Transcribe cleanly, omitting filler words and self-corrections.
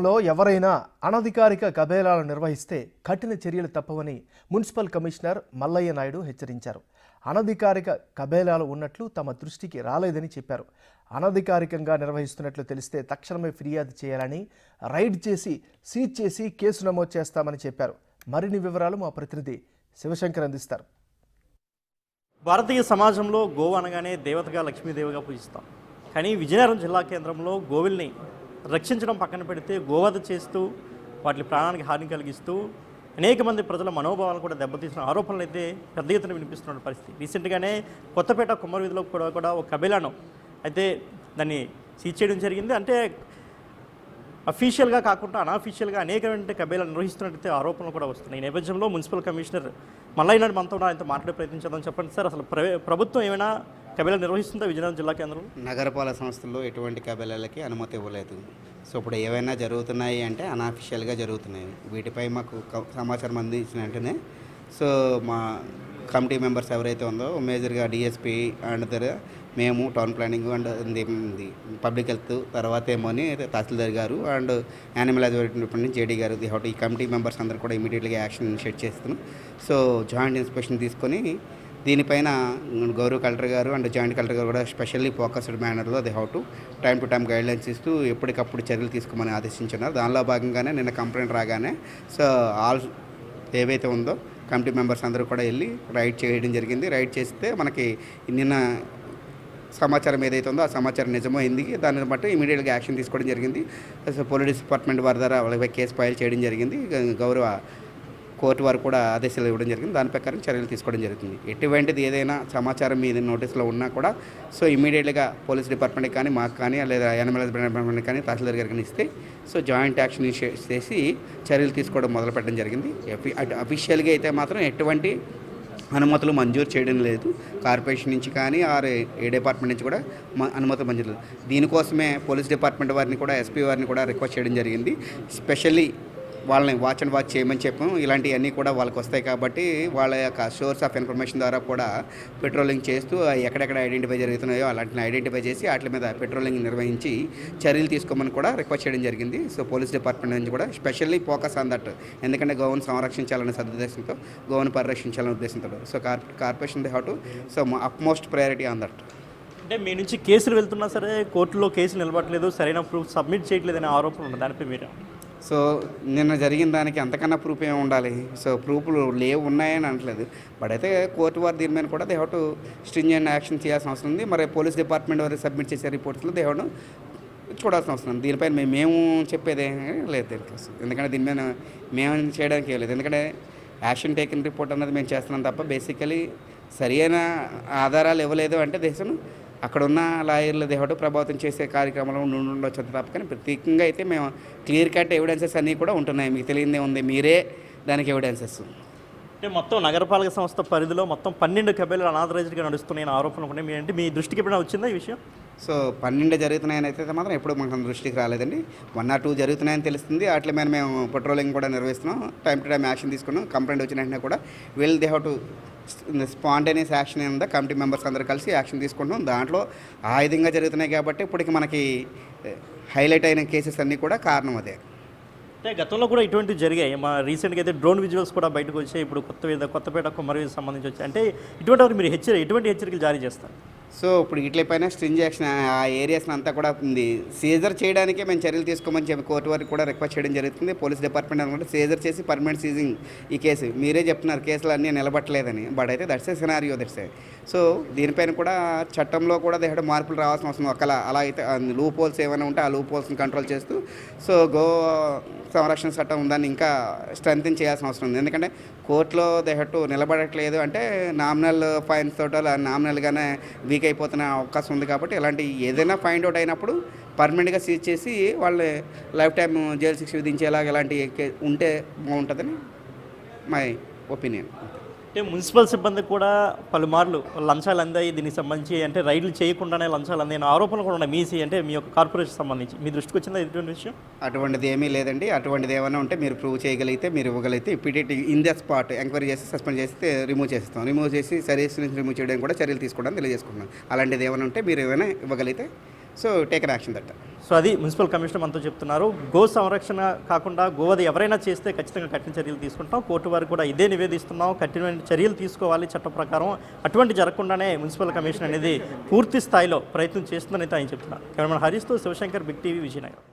లో ఎవరైనా అనధికారిక కబేళాలు నిర్వహిస్తే కఠిన చర్యలు తప్పవని మున్సిపల్ కమిషనర్ మల్లయ్య నాయుడు హెచ్చరించారు. అనధికారిక కబేళాలు ఉన్నట్లు తమ దృష్టికి రాలేదని చెప్పారు. అనధికారికంగా నిర్వహిస్తున్నట్లు తెలిస్తే తక్షణమే ఫిర్యాదు చేయాలని, రైడ్ చేసి సీజ్ చేసి కేసు నమోదు చేస్తామని చెప్పారు. మరిన్ని వివరాలు మా ప్రతినిధి శివశంకర్ అందిస్తారు. భారతీయ సమాజంలో గోవు అనగానే దేవతగా లక్ష్మీదేవిగా పూజిస్తాం. కానీ విజయనగరం జిల్లా కేంద్రంలో గోవుల్ని రక్షించడం పక్కన పెడితే గోవధ చేస్తూ వాటి ప్రాణానికి హాని కలిగిస్తూ అనేక మంది ప్రజల మనోభావాలను కూడా దెబ్బతీసిన ఆరోపణలు అయితే పెద్ద ఎత్తున వినిపిస్తున్న పరిస్థితి. రీసెంట్గానే కొత్తపేట కుమ్మరివీధిలో కూడా ఒక కబేళాను అయితే దాన్ని సీజ్ చేయడం జరిగింది. అంటే అఫీషియల్గా కాకుండా అన్అఫీషియల్గా అనేకమైన కబేళాలు నిర్వహిస్తున్నట్టయితే ఆరోపణలు కూడా వస్తున్నాయి. ఈ నేపథ్యంలో మున్సిపల్ కమిషనర్ మల్లయ్య నాయుడు మనతో ఆయనతో మాట్లాడే ప్రయత్నించడం. చెప్పండి సార్, అసలు ప్రభుత్వం ఏమైనా కబేళాలు నిర్వహిస్తుందా విజయనగరం జిల్లా కేంద్రంలో? నగరపాలక సంస్థల్లో ఎటువంటి కబేళాలకి అనుమతి ఇవ్వలేదు. సో ఇప్పుడు ఏవైనా జరుగుతున్నాయి అంటే అన్అఫీషియల్గా జరుగుతున్నాయి. వీటిపై మాకు సమాచారం అందించిన వెంటనే సో మా కమిటీ మెంబర్స్ ఎవరైతే ఉందో మేజర్గా డిఎస్పీ అండ్ మేము town planning and public health తర్వాత ఏమోని తహసీల్దార్ గారు and animal husbandry department JD గారు ఈ కమిటీ మెంబర్స్ అందరూ కూడా ఇమీడియట్గా యాక్షన్ ఇనిషియేట్ చేస్తున్నాం. సో జాయింట్ ఇన్స్పెక్షన్ తీసుకొని దీనిపైన గౌరవ కలెక్టర్ గారు అండ్ జాయింట్ కలెక్టర్ గారు కూడా స్పెషల్లీ ఫోకస్డ్ మేనర్లో they how to time guidelines ఇస్తూ ఎప్పటికప్పుడు చర్యలు తీసుకోమని ఆదేశించున్నారు. దానిలో భాగంగానే నిన్న కంప్లైంట్ రాగానే సో ఆల్ ఏవైతే ఉందో కమిటీ మెంబర్స్ అందరూ కూడా వెళ్ళి రైడ్ చేయడం జరిగింది. రైడ్ చేస్తే మనకి నిన్న సమాచారం ఏదైతే ఉందో ఆ సమాచారం నిజమో ఎందుకు దాన్ని బట్టి ఇమీడియట్గా యాక్షన్ తీసుకోవడం జరిగింది. పోలీస్ డిపార్ట్మెంట్ వారి ద్వారా వాళ్ళపై కేసు ఫైల్ చేయడం జరిగింది. గౌరవ కోర్టు వారు కూడా ఆదేశాలు ఇవ్వడం జరిగింది. దాని ప్రకారం చర్యలు తీసుకోవడం జరుగుతుంది. ఎటువంటిది ఏదైనా సమాచారం మీద నోటీసులో ఉన్నా కూడా సో ఇమీడియట్గా పోలీస్ డిపార్ట్మెంట్కి కానీ మాకు కానీ లేదా యానిమల్ హస్బెండరీ డిపార్ట్మెంట్ కానీ తహసీల్దార్ గారికి ఇస్తే సో జాయింట్ యాక్షన్ చేసి చర్యలు తీసుకోవడం మొదలుపెట్టడం జరిగింది. అఫీషియల్గా అయితే మాత్రం ఎటువంటి అనుమతులు మంజూరు చేయడం లేదు. కార్పొరేషన్ నుంచి కానీ ఏ డిపార్ట్మెంట్ నుంచి కూడా అనుమతులు మంజూరు లేదు. దీనికోసమే పోలీస్ డిపార్ట్మెంట్ వారిని కూడా ఎస్పీ వారిని కూడా రిక్వెస్ట్ చేయడం జరిగింది. స్పెషల్లీ వాళ్ళని వాచ్ అండ్ వాచ్ చేయమని చెప్పాం. ఇలాంటివన్నీ కూడా వాళ్ళకి వస్తాయి కాబట్టి వాళ్ళ యొక్క సోర్స్ ఆఫ్ ఇన్ఫర్మేషన్ ద్వారా కూడా పెట్రోలింగ్ చేస్తూ ఎక్కడెక్కడ ఐడెంటిఫై జరుగుతున్నాయో అలాంటిని ఐడెంటిఫై చేసి వాటి మీద పెట్రోలింగ్ నిర్వహించి చర్యలు తీసుకోమని కూడా రిక్వెస్ట్ చేయడం జరిగింది. సో పోలీస్ డిపార్ట్మెంట్ నుంచి కూడా స్పెషల్లీ ఫోకస్ ఆన్ దట్. ఎందుకంటే గోవును సంరక్షించాలనే సదుద్దేశంతో గోవును పరిరక్షించాలనే ఉద్దేశంతో so corporation they how to so upmost priority on that. అంటే మీ నుంచి కేసులు వెళ్తున్నా సరే కోర్టులో కేసులు నిలబడలేదు, సరైన ప్రూఫ్ సబ్మిట్ చేయట్లేదనే ఆరోపణ ఉంది. దానిపై మీరు సో నిన్న జరిగిన దానికి అంతకన్నా ప్రూఫ్ ఏమి ఉండాలి? సో ప్రూఫ్లు లేవు ఉన్నాయని అనట్లేదు. బట్ అయితే కోర్టు వారు దీని మీద కూడా they how to stringent action చేయాల్సిన అవసరం ఉంది. మరి పోలీస్ డిపార్ట్మెంట్ వారు సబ్మిట్ చేసే రిపోర్ట్స్లో దే హౌ టు చూడాల్సిన అవసరం ఉంది. దీనిపైన మేము చెప్పేదే లేదు దీనికి. ఎందుకంటే దీని మీద మేము చేయడానికి లేదు. ఎందుకంటే యాక్షన్ టేకింగ్ రిపోర్ట్ అన్నది మేము చేస్తున్నాం తప్ప బేసికలీ సరైన ఆధారాలు ఇవ్వలేదు అంటే దేశం అక్కడ ఉన్న లాయర్లు దేహటు ప్రభావితం చేసే కార్యక్రమంలో ఉండొచ్చు తప్ప. కానీ ప్రత్యేకంగా అయితే మేము క్లియర్ కట్ ఎవిడెన్సెస్ అన్నీ కూడా ఉంటున్నాయి. మీకు తెలియదే ఉంది, మీరే దానికి ఎవిడెన్సెస్. అంటే మొత్తం నగరపాలక సంస్థ పరిధిలో మొత్తం 12 కబేళాలు అనాథరైజ్డ్గా నడుస్తున్నాయని ఆరోపణలు ఉన్నాయి. అంటే మీ దృష్టికి ఎప్పుడైనా వచ్చిందా ఈ విషయం? సో 12 జరుగుతున్నాయని అయితే మాత్రం ఎప్పుడు మనకు దృష్టికి రాలేదండి. 1 or 2 జరుగుతున్నాయని తెలుస్తుంది. వాటి మీద మేము పెట్రోలింగ్ కూడా నిర్వహిస్తున్నాం. టైం టు టైం యాక్షన్ తీసుకున్నాం. కంప్లైంట్ వచ్చిన వెంటనే కూడా వీళ్ళు they how to spontaneous action ఉందా కమిటీ మెంబర్స్ అందరూ కలిసి యాక్షన్ తీసుకుంటున్నాం. దాంట్లో ఆ విధంగా జరుగుతున్నాయి కాబట్టి ఇప్పటికి మనకి హైలైట్ అయిన కేసెస్ అన్నీ కూడా కారణం అదే. అంటే గతంలో కూడా ఇటువంటివి జరిగాయి. మా రీసెంట్గా అయితే డ్రోన్ విజువల్స్ కూడా బయటకు వచ్చాయి. ఇప్పుడు కొత్తపేట కుమ్మరివీధికి సంబంధించి వచ్చాయి. అంటే ఇటువంటి మీరు ఎటువంటి హెచ్చరికలు జారీ చేస్తారు? సో ఇప్పుడు వీటిపైన స్ట్రింజ్ యాక్షన్ ఆ ఏరియాస్ని అంతా కూడా సీజర్ చేయడానికే మేము చర్యలు తీసుకోమని చెప్పి కోర్టు వారికి కూడా రిక్వెస్ట్ చేయడం జరుగుతుంది. పోలీస్ డిపార్ట్మెంట్ అనుకుంటే సీజర్ చేసి పర్మనెంట్ సీజింగ్ ఈ కేసు మీరే చెప్తున్నారు కేసులు అన్నీ నిలబట్టలేదని. బట్ అయితే that's a scenario that's a. So దీనిపైన కూడా చట్టంలో కూడా దేహ మార్పులు రావాల్సిన అవసరం. అలా అయితే లూప్ హోల్స్ ఏమైనా ఉంటే ఆ లూప్ హోల్స్ని కంట్రోల్ చేస్తూ సో సంరక్షణ చట్టం దాన్ని ఇంకా స్ట్రెంథెన్ చేయాల్సిన అవసరం ఉంది. ఎందుకంటే కోర్టులో దేహట్టు నిలబడట్లేదు అంటే నామినల్ ఫైన్స్ తోట నామినల్గానే వీక్ అయిపోతున్న అవకాశం ఉంది. కాబట్టి ఇలాంటి ఏదైనా ఫైండ్ అవుట్ అయినప్పుడు పర్మనెంట్గా సీజ్ చేసి వాళ్ళని లైఫ్ టైం జైలు శిక్ష విధించేలాగా ఇలాంటి ఉంటే బాగుంటుందని మై ఒపీనియన్. అంటే మున్సిపల్ సిబ్బంది కూడా పలుమార్లు లంచాలు అందాయి దీనికి సంబంధించి, అంటే రైడ్లు చేయకుండానే లంచాలు అందాయి ఆరోపణలు కూడా ఉన్నాయి. మీ యొక్క కార్పొరేషన్ సంబంధించి మీ దృష్టికి వచ్చిందా ఇటువంటి విషయం? అటువంటిది ఏమీ లేదండి. అటువంటిది ఏమైనా ఉంటే మీరు ప్రూవ్ చేయగలిగితే మీరు ఇవ్వగలిగితే ఇప్పటికి ఇన్ ద స్పాట్ ఎంక్వైరీ చేసి సస్పెండ్ చేస్తే రిమూవ్ చేస్తాం. రిమూవ్ చేసి సర్వీస్ నుంచి రిమూవ్ చేయడానికి కూడా చర్యలు తీసుకోవడానికి తెలియజేసుకుంటున్నాం. అలాంటిది ఏమైనా ఉంటే మీరు ఏమైనా ఇవ్వగలిగితే so taken action that. So అది మున్సిపల్ కమిషనర్ మనతో చెప్తున్నారు. గో సంరక్షణ కాకుండా గోవధ ఎవరైనా చేస్తే ఖచ్చితంగా కఠిన చర్యలు తీసుకుంటాం, కోర్టు వారికి కూడా ఇదే నివేదిస్తున్నాం, కఠినమైన చర్యలు తీసుకోవాలి చట్ట ప్రకారం. అటువంటి జరగకుండానే మున్సిపల్ కమిషన్ అనేది పూర్తి స్థాయిలో ప్రయత్నం చేస్తుందని ఆయన చెప్తున్నారు. కెమెరామెన్ హరీష్తో శివశంకర్, బిగ్ టీవీ, విజయనగరం.